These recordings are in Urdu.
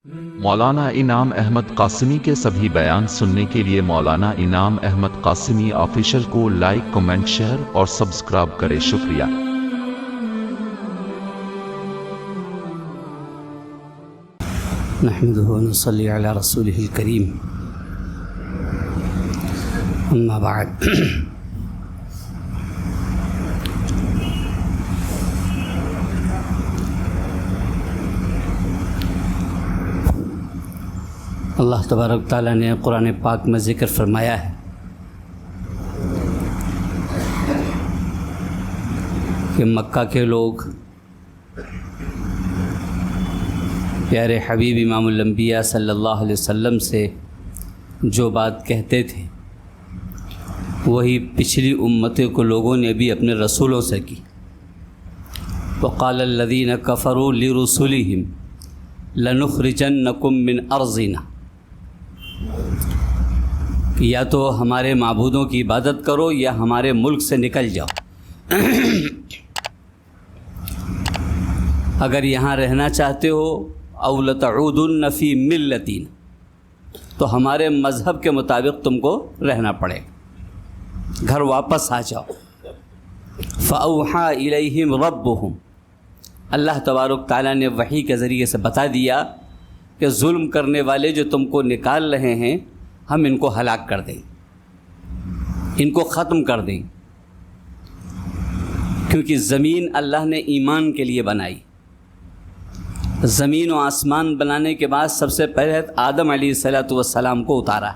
مولانا انعام احمد قاسمی کے سبھی بیان سننے کے لیے مولانا انعام احمد قاسمی آفیشل کو لائک، کمنٹ، شیئر اور سبسکرائب کریں۔ شکریہ۔ نحمده ونصلي على رسوله الكريم، أما بعد، اللہ تبارک تعالیٰ نے قرآن پاک میں ذکر فرمایا ہے کہ مکہ کے لوگ پیارے حبیب امام الانبیاء صلی اللہ علیہ وسلم سے جو بات کہتے تھے وہی پچھلی امتوں کو لوگوں نے بھی اپنے رسولوں سے کی۔ وقال الذین کفروا لرسلهم لنخرجنکم من ارضنا، کہ یا تو ہمارے معبودوں کی عبادت کرو یا ہمارے ملک سے نکل جاؤ، اگر یہاں رہنا چاہتے ہو او لتعودن فی ملتنا، تو ہمارے مذہب کے مطابق تم کو رہنا پڑے گا، گھر واپس آ جاؤ۔ فاوحی الیہم ربہم، اللہ تبارک تعالیٰ نے وحی کے ذریعے سے بتا دیا کہ ظلم کرنے والے جو تم کو نکال رہے ہیں ہم ان کو ہلاک کر دیں، ان کو ختم کر دیں، کیونکہ زمین اللہ نے ایمان کے لیے بنائی۔ زمین و آسمان بنانے کے بعد سب سے پہلے آدم علیہ السلام کو اتارا۔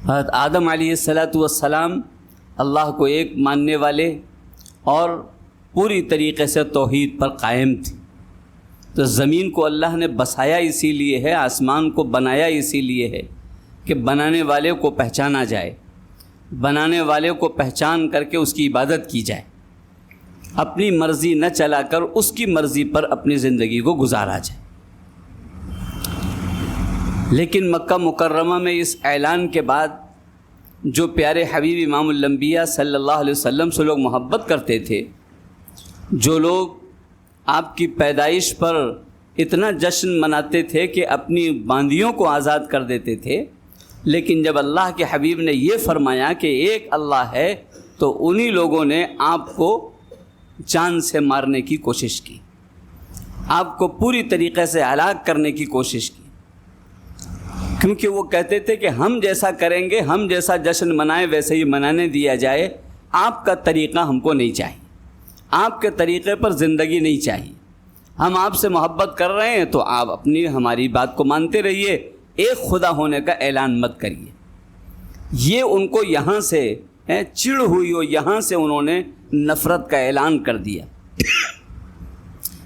حضرت آدم علیہ السلام اللہ کو ایک ماننے والے اور پوری طریقے سے توحید پر قائم تھے، تو زمین کو اللہ نے بسایا اسی لیے ہے، آسمان کو بنایا اسی لیے ہے کہ بنانے والے کو پہچانا جائے، بنانے والے کو پہچان کر کے اس کی عبادت کی جائے، اپنی مرضی نہ چلا کر اس کی مرضی پر اپنی زندگی کو گزارا جائے۔ لیکن مکہ مکرمہ میں اس اعلان کے بعد جو پیارے حبیب امام الانبیاء صلی اللہ علیہ وسلم سے لوگ محبت کرتے تھے، جو لوگ آپ کی پیدائش پر اتنا جشن مناتے تھے کہ اپنی باندیوں کو آزاد کر دیتے تھے، لیکن جب اللہ کے حبیب نے یہ فرمایا کہ ایک اللہ ہے تو انہی لوگوں نے آپ کو جان سے مارنے کی کوشش کی، آپ کو پوری طریقے سے ہلاک کرنے کی کوشش کی، کیونکہ وہ کہتے تھے کہ ہم جیسا کریں گے، ہم جیسا جشن منائیں ویسے ہی منانے دیا جائے، آپ کا طریقہ ہم کو نہیں چاہیے، آپ کے طریقے پر زندگی نہیں چاہیے، ہم آپ سے محبت کر رہے ہیں تو آپ اپنی ہماری بات کو مانتے رہیے، ایک خدا ہونے کا اعلان مت کریے۔ یہ ان کو یہاں سے چڑ ہوئی اور یہاں سے انہوں نے نفرت کا اعلان کر دیا،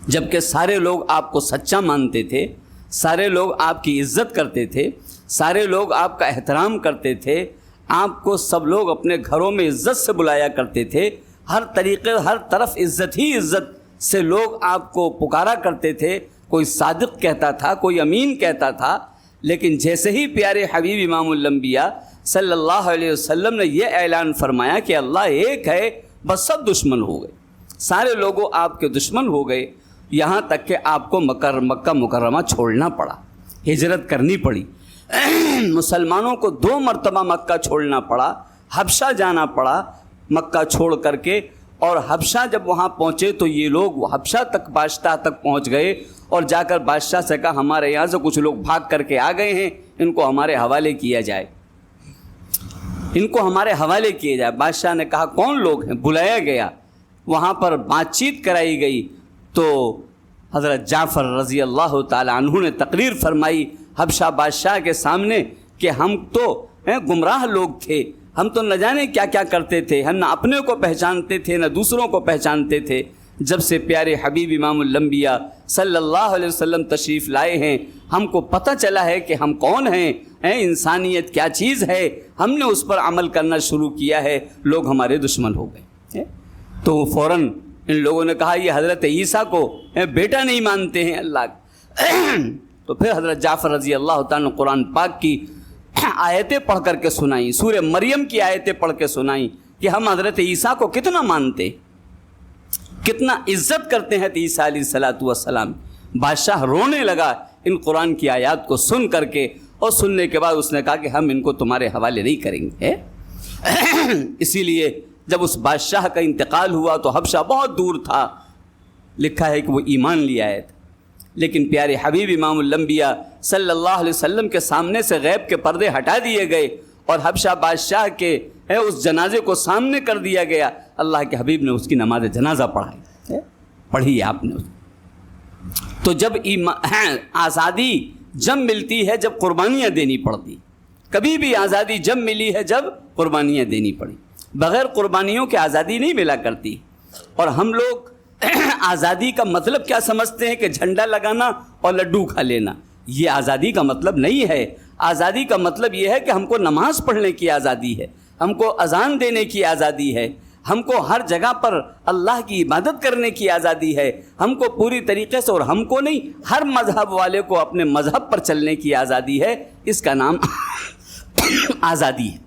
جبکہ سارے لوگ آپ کو سچا مانتے تھے، سارے لوگ آپ کی عزت کرتے تھے، سارے لوگ آپ کا احترام کرتے تھے، آپ کو سب لوگ اپنے گھروں میں عزت سے بلایا کرتے تھے، ہر طریقے ہر طرف عزت ہی عزت سے لوگ آپ کو پکارا کرتے تھے، کوئی صادق کہتا تھا، کوئی امین کہتا تھا، لیکن جیسے ہی پیارے حبیب امام الانبیاء صلی اللہ علیہ وسلم نے یہ اعلان فرمایا کہ اللہ ایک ہے، بس سب دشمن ہو گئے، سارے لوگوں آپ کے دشمن ہو گئے، یہاں تک کہ آپ کو مکہ مکرمہ چھوڑنا پڑا، ہجرت کرنی پڑی۔ مسلمانوں کو 2 مرتبہ مکہ چھوڑنا پڑا، حبشہ جانا پڑا مکہ چھوڑ کر کے، اور حبشہ جب وہاں پہنچے تو یہ لوگ حبشہ تک بادشاہ تک پہنچ گئے اور جا کر بادشاہ سے کہا ہمارے یہاں سے کچھ لوگ بھاگ کر کے آ گئے ہیں، ان کو ہمارے حوالے کیا جائے، ان کو ہمارے حوالے کیا جائے۔ بادشاہ نے کہا کون لوگ ہیں؟ بلایا گیا، وہاں پر بات چیت کرائی گئی، تو حضرت جعفر رضی اللہ تعالی عنہ نے تقریر فرمائی حبشہ بادشاہ کے سامنے کہ ہم تو گمراہ لوگ تھے، ہم تو نہ جانے کیا کیا کرتے تھے، ہم نہ اپنے کو پہچانتے تھے نہ دوسروں کو پہچانتے تھے، جب سے پیارے حبیب امام الانبیاء صلی اللہ علیہ وسلم تشریف لائے ہیں ہم کو پتہ چلا ہے کہ ہم کون ہیں، انسانیت کیا چیز ہے، ہم نے اس پر عمل کرنا شروع کیا ہے، لوگ ہمارے دشمن ہو گئے۔ تو فوراً ان لوگوں نے کہا یہ حضرت عیسیٰ کو بیٹا نہیں مانتے ہیں اللہ کا۔ تو پھر حضرت جعفر رضی اللہ تعالیٰ نے قرآن پاک کی آیتیں پڑھ کر کے سنائیں، سورہ مریم کی آیتیں پڑھ کے سنائیں کہ ہم حضرت عیسیٰ کو کتنا مانتے، کتنا عزت کرتے ہیں عیسیٰ علیہ السلام۔ بادشاہ رونے لگا ان قرآن کی آیات کو سن کر کے، اور سننے کے بعد اس نے کہا کہ ہم ان کو تمہارے حوالے نہیں کریں گے۔ اسی لیے جب اس بادشاہ کا انتقال ہوا تو حبشہ بہت دور تھا، لکھا ہے کہ وہ ایمان لے آئے تھے، لیکن پیارے حبیب امام الانبیاء صلی اللہ علیہ وسلم کے سامنے سے غیب کے پردے ہٹا دیے گئے اور حبشہ بادشاہ کے اس جنازے کو سامنے کر دیا گیا۔ اللہ کے حبیب نے اس کی نماز جنازہ پڑھی ہے آپ نے۔ تو جب آزادی جب ملتی ہے جب قربانیاں دینی پڑتی، کبھی بھی آزادی جب ملی ہے جب قربانیاں دینی پڑی، بغیر قربانیوں کے آزادی نہیں ملا کرتی۔ اور ہم لوگ آزادی کا مطلب کیا سمجھتے ہیں کہ جھنڈا لگانا اور لڈو کھا لینا، یہ آزادی کا مطلب نہیں ہے۔ آزادی کا مطلب یہ ہے کہ ہم کو نماز پڑھنے کی آزادی ہے، ہم کو اذان دینے کی آزادی ہے، ہم کو ہر جگہ پر اللہ کی عبادت کرنے کی آزادی ہے، ہم کو پوری طریقے سے، اور ہم کو نہیں، ہر مذہب والے کو اپنے مذہب پر چلنے کی آزادی ہے۔ اس کا نام آزادی ہے۔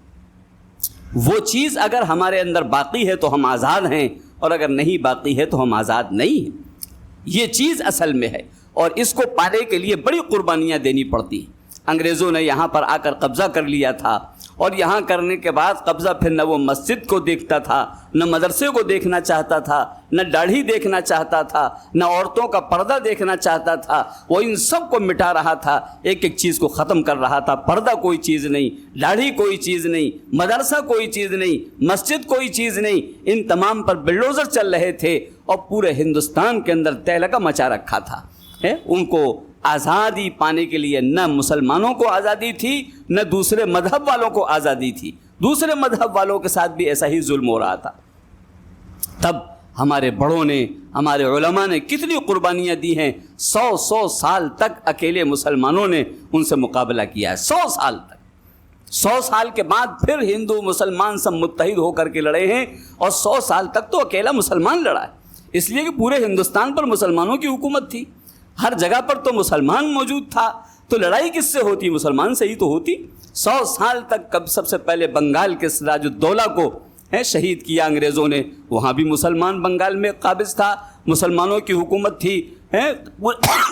وہ چیز اگر ہمارے اندر باقی ہے تو ہم آزاد ہیں، اور اگر نہیں باقی ہے تو ہم آزاد نہیں ہیں۔ یہ چیز اصل میں ہے، اور اس کو پانے کے لیے بڑی قربانیاں دینی پڑتی ہیں۔ انگریزوں نے یہاں پر آ کر قبضہ کر لیا تھا، اور یہاں کرنے کے بعد قبضہ پھر نہ وہ مسجد کو دیکھتا تھا، نہ مدرسے کو دیکھنا چاہتا تھا، نہ داڑھی دیکھنا چاہتا تھا، نہ عورتوں کا پردہ دیکھنا چاہتا تھا۔ وہ ان سب کو مٹا رہا تھا، ایک ایک چیز کو ختم کر رہا تھا۔ پردہ کوئی چیز نہیں، داڑھی کوئی چیز نہیں، مدرسہ کوئی چیز نہیں، مسجد کوئی چیز نہیں، ان تمام پر بلڈوزر چل رہے تھے، اور پورے ہندوستان کے اندر تہلکہ مچا رکھا تھا۔ ان کو آزادی پانے کے لیے نہ مسلمانوں کو آزادی تھی، نہ دوسرے مذہب والوں کو آزادی تھی۔ دوسرے مذہب والوں کے ساتھ بھی ایسا ہی ظلم ہو رہا تھا۔ تب ہمارے بڑوں نے، ہمارے علماء نے کتنی قربانیاں دی ہیں۔ 100 سال تک اکیلے مسلمانوں نے ان سے مقابلہ کیا ہے، 100 سال تک۔ 100 سال کے بعد پھر ہندو مسلمان سب متحد ہو کر کے لڑے ہیں، اور 100 سال تک تو اکیلا مسلمان لڑا ہے، اس لیے کہ پورے ہندوستان پر مسلمانوں کی حکومت تھی، ہر جگہ پر تو مسلمان موجود تھا، تو لڑائی کس سے ہوتی؟ مسلمان سے ہی تو ہوتی۔ 100 سال تک کب سب سے پہلے بنگال کے سراج الدولہ کو شہید کیا انگریزوں نے، وہاں بھی مسلمان بنگال میں قابض تھا، مسلمانوں کی حکومت تھی۔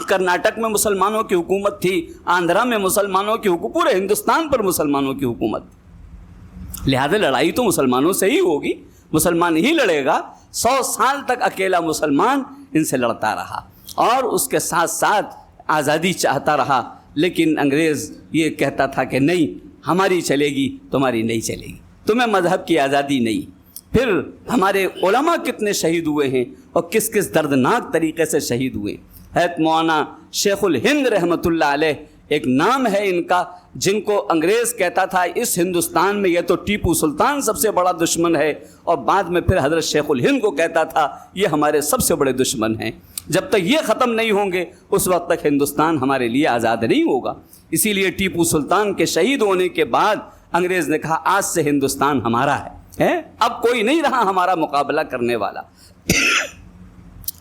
کرناٹک میں مسلمانوں کی حکومت تھی، آندھرا میں مسلمانوں کی حکومت، پورے ہندوستان پر مسلمانوں کی حکومت۔ لہذا لڑائی تو مسلمانوں سے ہی ہوگی، مسلمان ہی لڑے گا۔ 100 سال تک اکیلا مسلمان ان سے لڑتا رہا، اور اس کے ساتھ ساتھ آزادی چاہتا رہا، لیکن انگریز یہ کہتا تھا کہ نہیں، ہماری چلے گی، تمہاری نہیں چلے گی، تمہیں مذہب کی آزادی نہیں۔ پھر ہمارے علماء کتنے شہید ہوئے ہیں، اور کس کس دردناک طریقے سے شہید ہوئے۔ حضرت مولانا شیخ الہند رحمۃ اللہ علیہ ایک نام ہے ان کا، جن کو انگریز کہتا تھا اس ہندوستان میں یہ تو ٹیپو سلطان سب سے بڑا دشمن ہے، اور بعد میں پھر حضرت شیخ الہند کو کہتا تھا یہ ہمارے سب سے بڑے دشمن ہیں۔ جب تک یہ ختم نہیں ہوں گے اس وقت تک ہندوستان ہمارے لیے آزاد نہیں ہوگا۔ اسی لیے ٹیپو سلطان کے شہید ہونے کے بعد انگریز نے کہا آج سے ہندوستان ہمارا ہے، اب کوئی نہیں رہا ہمارا مقابلہ کرنے والا۔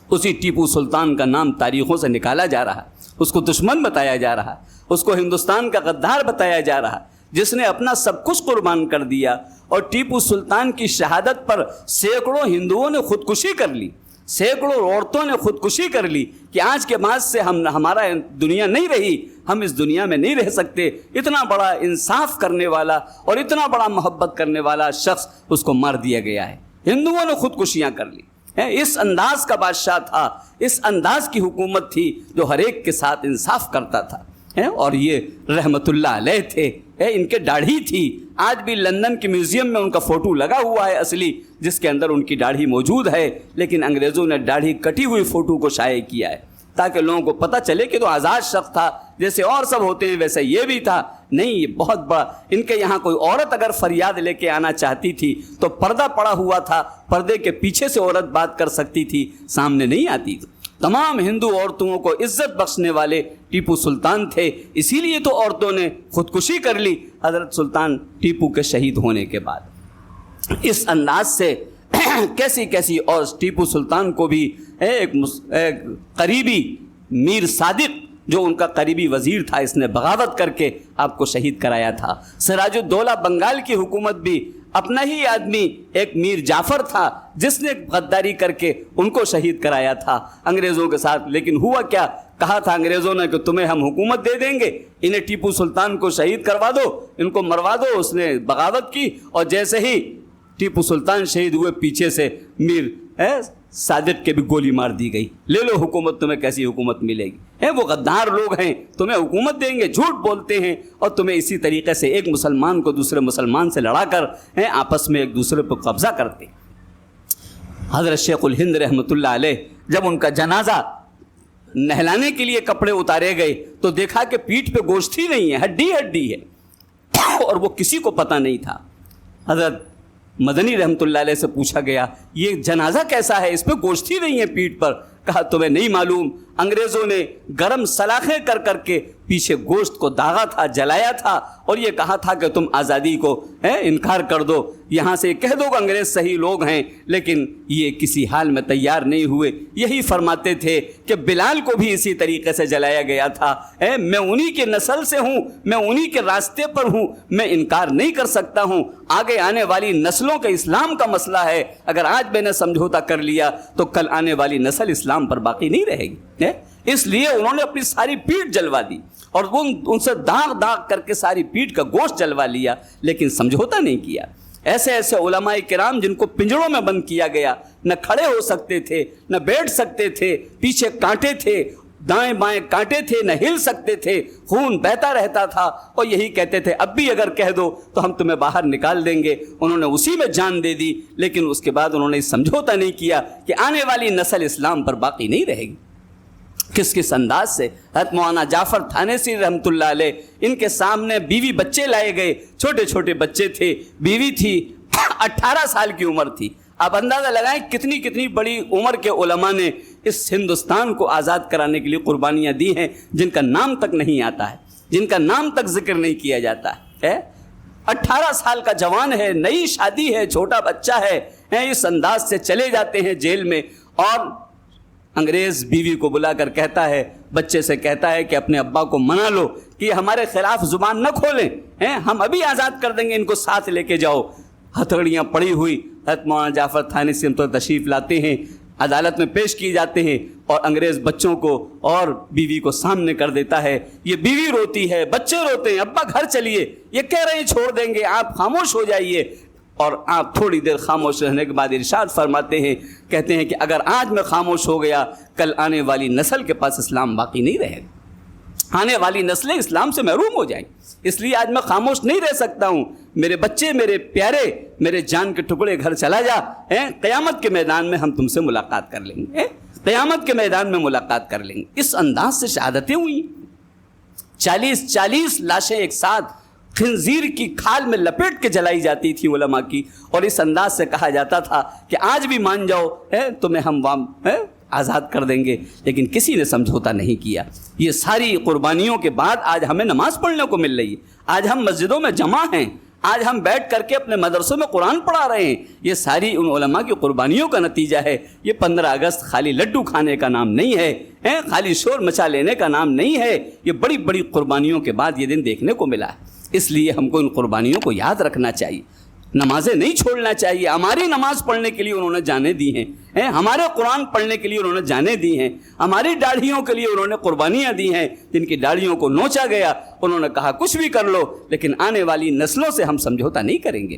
اسی ٹیپو سلطان کا نام تاریخوں سے نکالا جا رہا ہے، اس کو دشمن بتایا جا رہا ہے، اس کو ہندوستان کا غدار بتایا جا رہا ہے، جس نے اپنا سب کچھ قربان کر دیا۔ اور ٹیپو سلطان کی شہادت پر سینکڑوں ہندوؤں نے خودکشی کر لی، سینکڑوں عورتوں نے خودکشی کر لی کہ آج کے بعد سے ہمارا دنیا نہیں رہی، ہم اس دنیا میں نہیں رہ سکتے۔ اتنا بڑا انصاف کرنے والا اور اتنا بڑا محبت کرنے والا شخص، اس کو مار دیا گیا ہے۔ ہندوؤں نے خودکشیاں کر لی۔ اس انداز کا بادشاہ تھا، اس انداز کی حکومت تھی جو ہر ایک کے ساتھ انصاف کرتا تھا۔ اور یہ رحمت اللہ علیہ تھے، ان کے داڑھی تھی۔ آج بھی لندن کے میوزیم میں ان کا فوٹو لگا ہوا ہے اصلی، جس کے اندر ان کی داڑھی موجود ہے، لیکن انگریزوں نے داڑھی کٹی ہوئی فوٹو کو شائع کیا ہے تاکہ لوگوں کو پتہ چلے کہ تو آزاد شخص تھا، جیسے اور سب ہوتے ہیں ویسے یہ بھی تھا۔ نہیں، یہ بہت بڑا، ان کے یہاں کوئی عورت اگر فریاد لے کے آنا چاہتی تھی تو پردہ پڑا ہوا تھا، پردے کے پیچھے سے عورت بات کر سکتی تھی، سامنے نہیں آتی تھی۔ تمام ہندو عورتوں کو عزت بخشنے والے ٹیپو سلطان تھے، اسی لیے تو عورتوں نے خودکشی کر لی حضرت سلطان ٹیپو کے شہید ہونے کے بعد۔ اس انداز سے کیسی کیسی، اور ٹیپو سلطان کو بھی ایک قریبی میر صادق جو ان کا قریبی وزیر تھا، اس نے بغاوت کر کے آپ کو شہید کرایا تھا۔ سراج الدولہ بنگال کی حکومت بھی اپنا ہی آدمی ایک میر جعفر تھا جس نے غداری کر کے ان کو شہید کرایا تھا انگریزوں کے ساتھ۔ لیکن ہوا کیا، کہا تھا انگریزوں نے کہ تمہیں ہم حکومت دے دیں گے، انہیں ٹیپو سلطان کو شہید کروا دو، ان کو مروا دو۔ اس نے بغاوت کی اور جیسے ہی ٹیپو سلطان شہید ہوئے پیچھے سے میر صادق کے بھی گولی مار دی گئی۔ لے لو حکومت، تمہیں کیسی حکومت ملے گی؟ وہ غدار لوگ ہیں، تمہیں حکومت دیں گے، جھوٹ بولتے ہیں اور تمہیں اسی طریقے سے ایک مسلمان کو دوسرے مسلمان سے لڑا کر آپس میں ایک دوسرے پر قبضہ کرتے۔ حضرت شیخ الہند رحمۃ اللہ علیہ جب ان کا جنازہ نہلانے کے لیے کپڑے اتارے گئے تو دیکھا کہ پیٹھ پہ گوشت ہی نہیں ہے، ہڈی ہڈی ہے، اور وہ کسی کو پتہ نہیں تھا۔ حضرت مدنی رحمۃ اللہ علیہ سے پوچھا گیا یہ جنازہ کیسا ہے، اس پہ گوشت ہی نہیں ہے پیٹھ پر؟ کہا تمہیں نہیں معلوم، انگریزوں نے گرم سلاخیں کر کر کے پیچھے گوشت کو داغا تھا، جلایا تھا، اور یہ کہا تھا کہ تم آزادی کو انکار کر دو، یہاں سے کہہ دو کہ انگریز صحیح لوگ ہیں، لیکن یہ کسی حال میں تیار نہیں ہوئے۔ یہی فرماتے تھے کہ بلال کو بھی اسی طریقے سے جلایا گیا تھا۔ میں انہی کے نسل سے ہوں، میں انہی کے راستے پر ہوں، میں انکار نہیں کر سکتا ہوں۔ آگے آنے والی نسلوں کا اسلام کا مسئلہ ہے، اگر آج میں نے سمجھوتا کر لیا تو کل آنے والی نسل اسلام پر باقی نہیں رہے گی۔ اس لیے انہوں نے اپنی ساری پیٹھ جلوا دی اور ان سے داغ داغ کر کے ساری پیٹھ کا گوشت جلوا لیا، لیکن سمجھوتا نہیں کیا۔ ایسے ایسے علماء کرام جن کو پنجروں میں بند کیا گیا، نہ کھڑے ہو سکتے تھے، نہ بیٹھ سکتے تھے، پیچھے کانٹے تھے، دائیں بائیں کانٹے تھے، نہ ہل سکتے تھے، خون بہتا رہتا تھا، اور یہی کہتے تھے اب بھی اگر کہہ دو تو ہم تمہیں باہر نکال دیں گے۔ انہوں نے اسی میں جان دے دی، لیکن اس کے بعد انہوں نے سمجھوتا نہیں کیا کہ آنے والی نسل اسلام پر باقی نہیں رہے گی۔ کس انداز سے حضرت مولانا جعفر تھانسی رحمۃ اللہ علیہ، ان کے سامنے بیوی بچے لائے گئے، چھوٹے چھوٹے بچے تھے، بیوی تھی، 18 سال کی عمر تھی۔ آپ اندازہ لگائیں کتنی بڑی عمر کے علماء نے اس ہندوستان کو آزاد کرانے کے لیے قربانیاں دی ہیں، جن کا نام تک نہیں آتا ہے، جن کا نام تک ذکر نہیں کیا جاتا ہے۔ 18 سال کا جوان ہے، نئی شادی ہے، چھوٹا بچہ ہے، اس انداز سے چلے جاتے ہیں جیل میں، اور انگریز بیوی کو بلا کر کہتا ہے، بچے سے کہتا ہے کہ اپنے ابا کو منا لو کہ یہ ہمارے خلاف زبان نہ کھولیں، ہم ابھی آزاد کر دیں گے، ان کو ساتھ لے کے جاؤ۔ ہتھکڑیاں پڑی ہوئی حضرت مولانا جعفر تھانسی ہم تو تشریف لاتے ہیں، عدالت میں پیش کیے جاتے ہیں، اور انگریز بچوں کو اور بیوی کو سامنے کر دیتا ہے۔ یہ بیوی روتی ہے، بچے روتے ہیں، ابا گھر چلیے، یہ کہہ رہے ہیں چھوڑ دیں گے، آپ خاموش ہو جائیے۔ اور آپ تھوڑی دیر خاموش رہنے کے بعد ارشاد فرماتے ہیں، کہتے ہیں کہ اگر آج میں خاموش ہو گیا، کل آنے والی نسل کے پاس اسلام باقی نہیں رہے گا، آنے والی نسلیں اسلام سے محروم ہو جائیں، اس لیے آج میں خاموش نہیں رہ سکتا ہوں۔ میرے بچے، میرے پیارے، میرے جان کے ٹکڑے، گھر چلا جا، قیامت کے میدان میں ہم تم سے ملاقات کر لیں گے، قیامت کے میدان میں ملاقات کر لیں گے۔ اس انداز سے شہادتیں ہوئی، 40 لاشیں ایک ساتھ خنزیر کی کھال میں لپیٹ کے جلائی جاتی تھی علماء کی، اور اس انداز سے کہا جاتا تھا کہ آج بھی مان جاؤ تمہیں ہم آزاد کر دیں گے، لیکن کسی نے سمجھوتا نہیں کیا۔ یہ ساری قربانیوں کے بعد آج ہمیں نماز پڑھنے کو مل رہی ہے، آج ہم مسجدوں میں جمع ہیں، آج ہم بیٹھ کر کے اپنے مدرسوں میں قرآن پڑھا رہے ہیں۔ یہ ساری ان علماء کی قربانیوں کا نتیجہ ہے۔ یہ 15 اگست خالی لڈو کھانے کا نام نہیں ہے، خالی شور مچا لینے کا نام نہیں ہے، یہ بڑی بڑی قربانیوں کے بعد یہ دن دیکھنے کو ملا ہے۔ اس لیے ہم کو ان قربانیوں کو یاد رکھنا چاہیے، نمازیں نہیں چھوڑنا چاہیے۔ ہماری نماز پڑھنے کے لیے انہوں نے جانیں دی ہیں، ہمارے قرآن پڑھنے کے لیے انہوں نے جانیں دی ہیں، ہماری داڑھیوں کے لیے انہوں نے قربانیاں دی ہیں، جن کی داڑھیوں کو نوچا گیا، انہوں نے کہا کچھ بھی کر لو، لیکن آنے والی نسلوں سے ہم سمجھوتا نہیں کریں گے،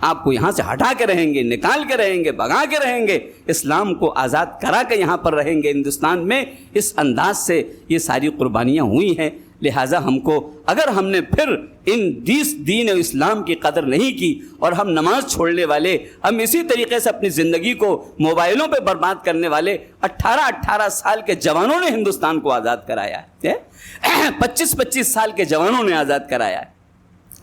آپ کو یہاں سے ہٹا کے رہیں گے، نکال کے رہیں گے، بھگا کے رہیں گے، اسلام کو آزاد کرا کے یہاں پر رہیں گے ہندوستان میں۔ اس انداز سے یہ ساری قربانیاں ہوئی ہیں، لہٰذا ہم کو اگر ہم نے پھر ان دین و اسلام کی قدر نہیں کی اور ہم نماز چھوڑنے والے، ہم اسی طریقے سے اپنی زندگی کو موبائلوں پہ برباد کرنے والے 18 سال کے جوانوں نے ہندوستان کو آزاد کرایا ہے، 25 سال کے جوانوں نے آزاد کرایا ہے۔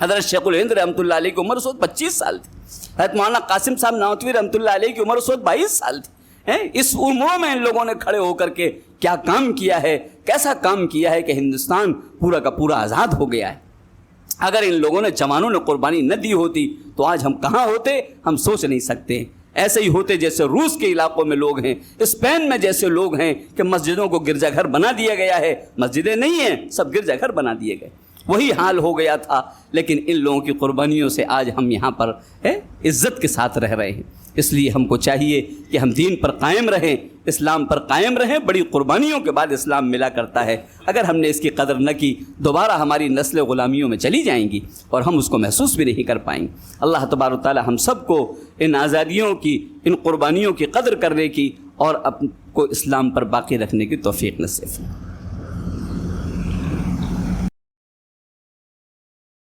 حضرت شیخ الہند رحمۃ اللہ علیہ کی عمر اس وقت 25 سال تھی، حضرت مولانا قاسم صاحب نانوتوی رحمۃ اللہ علیہ کی عمر اس وقت 22 سال تھی۔ اس عمروں میں ان لوگوں نے کھڑے ہو کر کے کیا کام کیا ہے، کیسا کام کیا ہے کہ ہندوستان پورا کا پورا آزاد ہو گیا ہے۔ اگر ان لوگوں نے جوانوں نے قربانی نہ دی ہوتی تو آج ہم کہاں ہوتے، ہم سوچ نہیں سکتے۔ ایسے ہی ہوتے جیسے روس کے علاقوں میں لوگ ہیں، اسپین میں جیسے لوگ ہیں کہ مسجدوں کو گرجا گھر بنا دیا گیا ہے، مسجدیں نہیں ہیں، سب گرجا گھر بنا دیے گئے۔ وہی حال ہو گیا تھا، لیکن ان لوگوں کی قربانیوں سے آج ہم یہاں پر عزت کے ساتھ رہ رہے ہیں۔ اس لیے ہم کو چاہیے کہ ہم دین پر قائم رہیں، اسلام پر قائم رہیں۔ بڑی قربانیوں کے بعد اسلام ملا کرتا ہے۔ اگر ہم نے اس کی قدر نہ کی، دوبارہ ہماری نسلیں غلامیوں میں چلی جائیں گی اور ہم اس کو محسوس بھی نہیں کر پائیں گے۔ اللہ تبارک و تعالی ہم سب کو ان آزادیوں کی، ان قربانیوں کی قدر کرنے کی اور اپنے کو اسلام پر باقی رکھنے کی توفیق نصیب فرمائے۔